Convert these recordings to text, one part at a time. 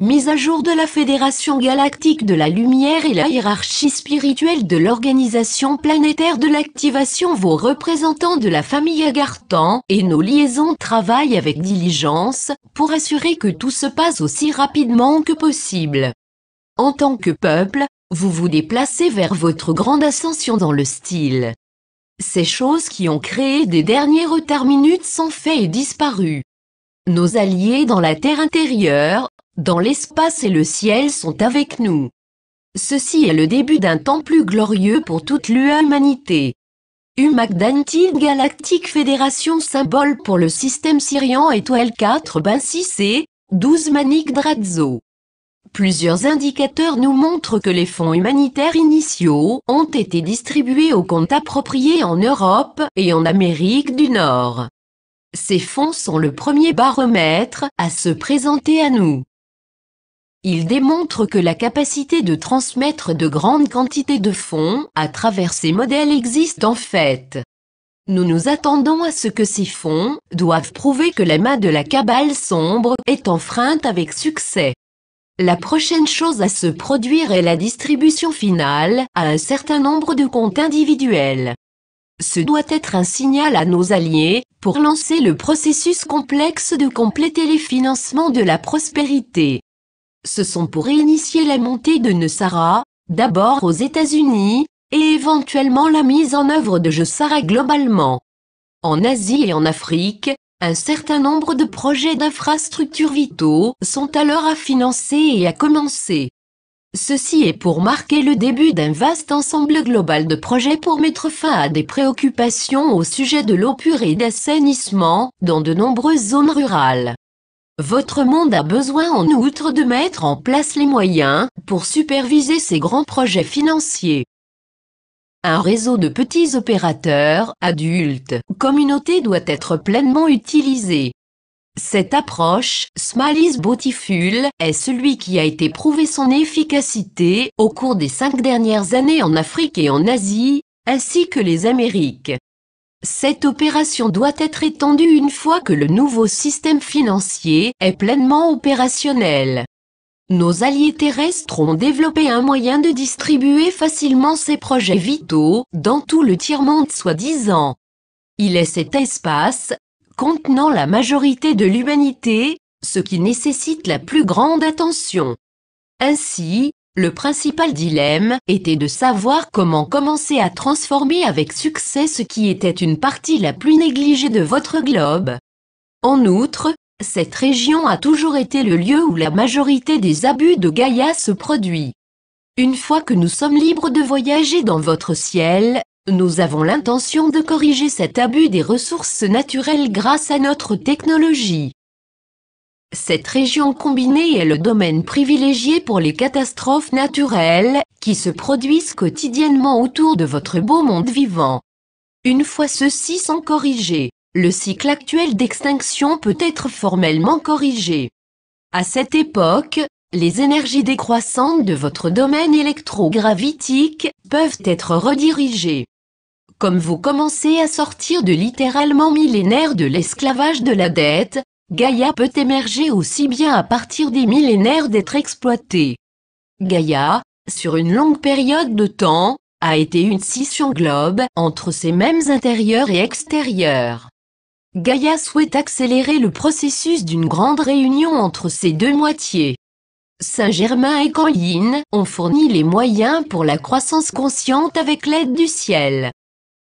mise à jour de la Fédération galactique de la lumière et la hiérarchie spirituelle de l'organisation planétaire de l'activation. Vos représentants de la famille Agarthan et nos liaisons travaillent avec diligence pour assurer que tout se passe aussi rapidement que possible. En tant que peuple, vous vous déplacez vers votre grande ascension dans le style. Ces choses qui ont créé des derniers retards minutes sont faits et disparus. Nos alliés dans la terre intérieure, dans l'espace et le ciel sont avec nous. Ceci est le début d'un temps plus glorieux pour toute l'humanité. Umagdantid Galactic Fédération, symbole pour le système Sirian étoile 4-6 12 Manik Dradzo. Plusieurs indicateurs nous montrent que les fonds humanitaires initiaux ont été distribués aux comptes appropriés en Europe et en Amérique du Nord. Ces fonds sont le premier baromètre à se présenter à nous. Ils démontrent que la capacité de transmettre de grandes quantités de fonds à travers ces modèles existe en fait. Nous nous attendons à ce que ces fonds doivent prouver que la main de la cabale sombre est enfreinte avec succès. La prochaine chose à se produire est la distribution finale à un certain nombre de comptes individuels. Ce doit être un signal à nos alliés pour lancer le processus complexe de compléter les financements de la prospérité. Ce sont pour initier la montée de Nosara, d'abord aux États-Unis, et éventuellement la mise en œuvre de Jesara globalement. En Asie et en Afrique, un certain nombre de projets d'infrastructures vitaux sont alors à financer et à commencer. Ceci est pour marquer le début d'un vaste ensemble global de projets pour mettre fin à des préoccupations au sujet de l'eau pure et d'assainissement dans de nombreuses zones rurales. Votre monde a besoin en outre de mettre en place les moyens pour superviser ces grands projets financiers. Un réseau de petits opérateurs, adultes, communautés doit être pleinement utilisé. Cette approche, Small is Beautiful, est celui qui a été prouvé son efficacité au cours des 5 dernières années en Afrique et en Asie, ainsi que les Amériques. Cette opération doit être étendue une fois que le nouveau système financier est pleinement opérationnel. Nos alliés terrestres ont développé un moyen de distribuer facilement ces projets vitaux dans tout le tiers-monde soi-disant. Il est cet espace, contenant la majorité de l'humanité, ce qui nécessite la plus grande attention. Ainsi, le principal dilemme était de savoir comment commencer à transformer avec succès ce qui était une partie la plus négligée de votre globe. En outre, cette région a toujours été le lieu où la majorité des abus de Gaïa se produit. Une fois que nous sommes libres de voyager dans votre ciel, nous avons l'intention de corriger cet abus des ressources naturelles grâce à notre technologie. Cette région combinée est le domaine privilégié pour les catastrophes naturelles qui se produisent quotidiennement autour de votre beau monde vivant. Une fois ceux-ci sont corrigés, le cycle actuel d'extinction peut être formellement corrigé. À cette époque, les énergies décroissantes de votre domaine électrogravitique peuvent être redirigées. Comme vous commencez à sortir de littéralement millénaires de l'esclavage de la dette, Gaïa peut émerger aussi bien à partir des millénaires d'être exploitée. Gaïa, sur une longue période de temps, a été une scission globe entre ces mêmes intérieurs et extérieurs. Gaïa souhaite accélérer le processus d'une grande réunion entre ces deux moitiés. Saint-Germain et Kanyin ont fourni les moyens pour la croissance consciente avec l'aide du ciel.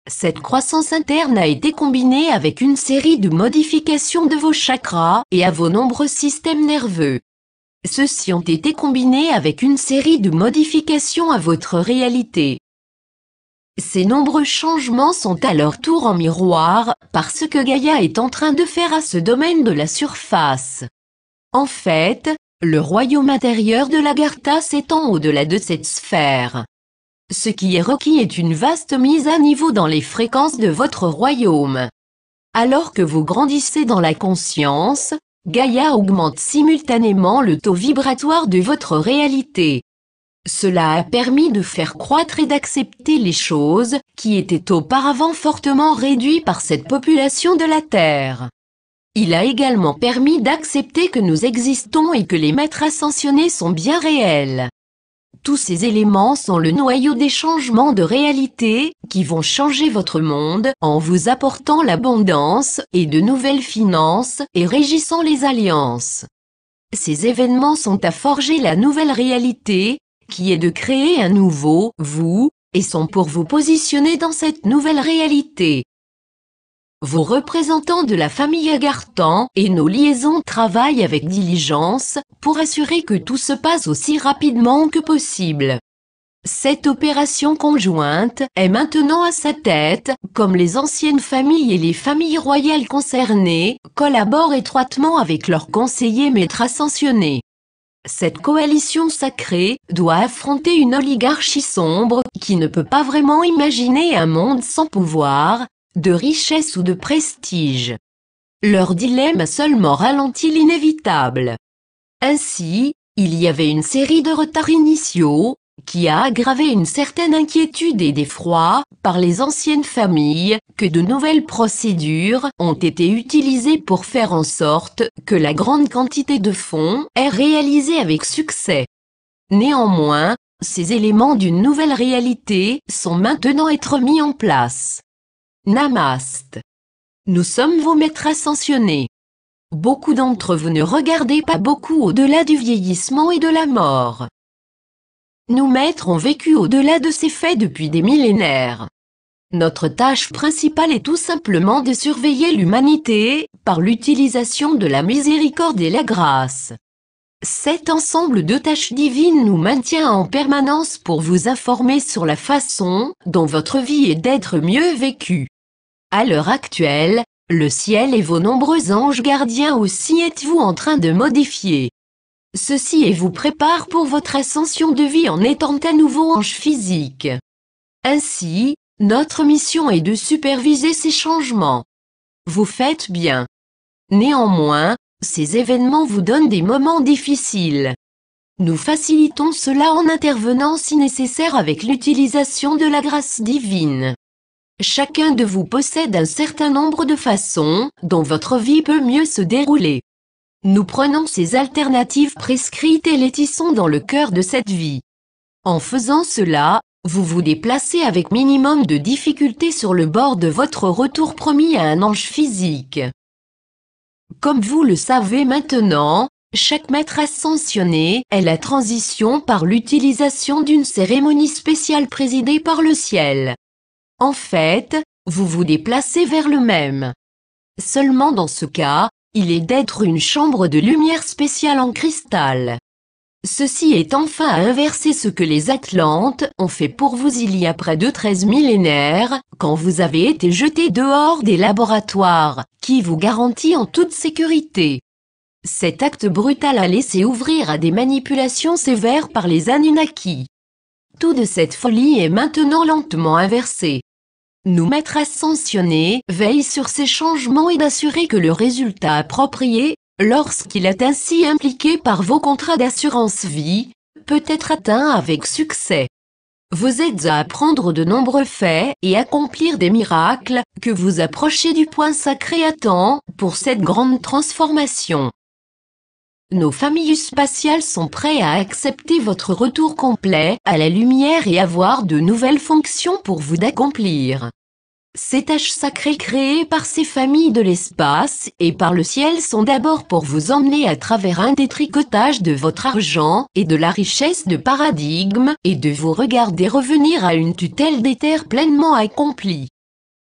Cette croissance interne a été combinée avec une série de modifications de vos chakras et à vos nombreux systèmes nerveux. Ceux-ci ont été combinés avec une série de modifications à votre réalité. Ces nombreux changements sont à leur tour en miroir parce que Gaïa est en train de faire à ce domaine de la surface. En fait, le royaume intérieur de l'Agartha s'étend au-delà de cette sphère. Ce qui est requis est une vaste mise à niveau dans les fréquences de votre royaume. Alors que vous grandissez dans la conscience, Gaïa augmente simultanément le taux vibratoire de votre réalité. Cela a permis de faire croître et d'accepter les choses qui étaient auparavant fortement réduites par cette population de la Terre. Il a également permis d'accepter que nous existons et que les maîtres ascensionnés sont bien réels. Tous ces éléments sont le noyau des changements de réalité qui vont changer votre monde en vous apportant l'abondance et de nouvelles finances et régissant les alliances. Ces événements sont à forger la nouvelle réalité, qui est de créer un nouveau vous, et sont pour vous positionner dans cette nouvelle réalité. Vos représentants de la famille Agarthan et nos liaisons travaillent avec diligence pour assurer que tout se passe aussi rapidement que possible. Cette opération conjointe est maintenant à sa tête, comme les anciennes familles et les familles royales concernées collaborent étroitement avec leurs conseillers maîtres ascensionnés. Cette coalition sacrée doit affronter une oligarchie sombre qui ne peut pas vraiment imaginer un monde sans pouvoir, de richesse ou de prestige. Leur dilemme a seulement ralenti l'inévitable. Ainsi, il y avait une série de retards initiaux, qui a aggravé une certaine inquiétude et d'effroi par les anciennes familles, que de nouvelles procédures ont été utilisées pour faire en sorte que la grande quantité de fonds est réalisée avec succès. Néanmoins, ces éléments d'une nouvelle réalité sont maintenant être mis en place. Namaste. Nous sommes vos maîtres ascensionnés. Beaucoup d'entre vous ne regardez pas beaucoup au-delà du vieillissement et de la mort. Nos maîtres ont vécu au-delà de ces faits depuis des millénaires. Notre tâche principale est tout simplement de surveiller l'humanité par l'utilisation de la miséricorde et la grâce. Cet ensemble de tâches divines nous maintient en permanence pour vous informer sur la façon dont votre vie est d'être mieux vécue. À l'heure actuelle, le ciel et vos nombreux anges gardiens aussi êtes-vous en train de modifier. Ceci et vous prépare pour votre ascension de vie en étant à nouveau ange physique. Ainsi, notre mission est de superviser ces changements. Vous faites bien. Néanmoins, ces événements vous donnent des moments difficiles. Nous facilitons cela en intervenant si nécessaire avec l'utilisation de la grâce divine. Chacun de vous possède un certain nombre de façons dont votre vie peut mieux se dérouler. Nous prenons ces alternatives prescrites et les tissons dans le cœur de cette vie. En faisant cela, vous vous déplacez avec minimum de difficulté sur le bord de votre retour promis à un ange physique. Comme vous le savez maintenant, chaque maître ascensionné est la transition par l'utilisation d'une cérémonie spéciale présidée par le ciel. En fait, vous vous déplacez vers le même. Seulement dans ce cas, il est d'être une chambre de lumière spéciale en cristal. Ceci est enfin à inverser ce que les Atlantes ont fait pour vous il y a près de 13 millénaires, quand vous avez été jeté dehors des laboratoires, qui vous garantit en toute sécurité. Cet acte brutal a laissé ouvrir à des manipulations sévères par les Anunnaki. Tout de cette folie est maintenant lentement inversé. Nos maîtres ascensionnés veillent sur ces changements et d'assurer que le résultat approprié, lorsqu'il est ainsi impliqué par vos contrats d'assurance vie, peut être atteint avec succès. Vous êtes à apprendre de nombreux faits et accomplir des miracles que vous approchez du point sacré à temps pour cette grande transformation. Nos familles spatiales sont prêts à accepter votre retour complet à la lumière et avoir de nouvelles fonctions pour vous d'accomplir. Ces tâches sacrées créées par ces familles de l'espace et par le ciel sont d'abord pour vous emmener à travers un détricotage de votre argent et de la richesse de paradigme et de vous regarder revenir à une tutelle des terres pleinement accomplie.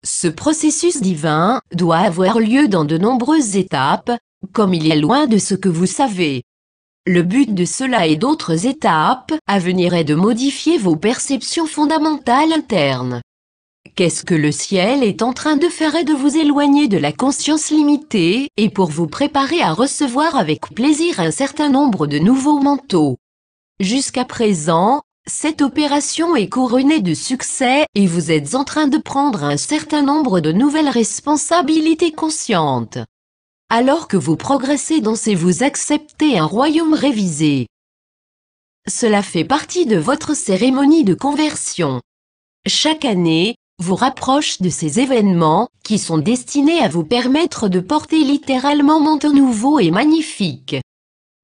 Ce processus divin doit avoir lieu dans de nombreuses étapes, comme il est loin de ce que vous savez. Le but de cela et d'autres étapes à venir est de modifier vos perceptions fondamentales internes. Qu'est-ce que le ciel est en train de faire est de vous éloigner de la conscience limitée et pour vous préparer à recevoir avec plaisir un certain nombre de nouveaux manteaux. Jusqu'à présent, cette opération est couronnée de succès et vous êtes en train de prendre un certain nombre de nouvelles responsabilités conscientes. Alors que vous progressez dans ces vous acceptez un royaume révisé. Cela fait partie de votre cérémonie de conversion. Chaque année, vous rapproche de ces événements qui sont destinés à vous permettre de porter littéralement monde nouveau et magnifique.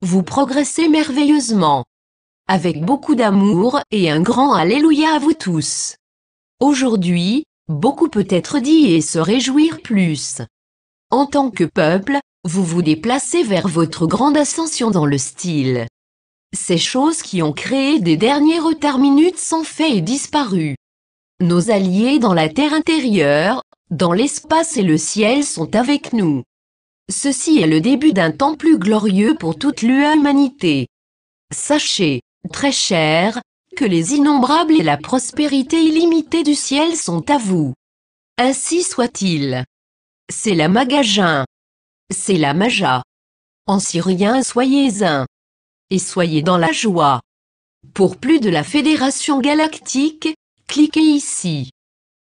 Vous progressez merveilleusement. Avec beaucoup d'amour et un grand Alléluia à vous tous. Aujourd'hui, beaucoup peut être dit et se réjouir plus. En tant que peuple, vous vous déplacez vers votre grande ascension dans le style. Ces choses qui ont créé des derniers retards minutes sont faits et disparus. Nos alliés dans la terre intérieure, dans l'espace et le ciel sont avec nous. Ceci est le début d'un temps plus glorieux pour toute l'humanité. Sachez, très cher, que les innombrables et la prospérité illimitée du ciel sont à vous. Ainsi soit-il. C'est la Magasin. C'est la Maja. En syrien soyez un. Et soyez dans la joie. Pour plus de la Fédération Galactique, cliquez ici.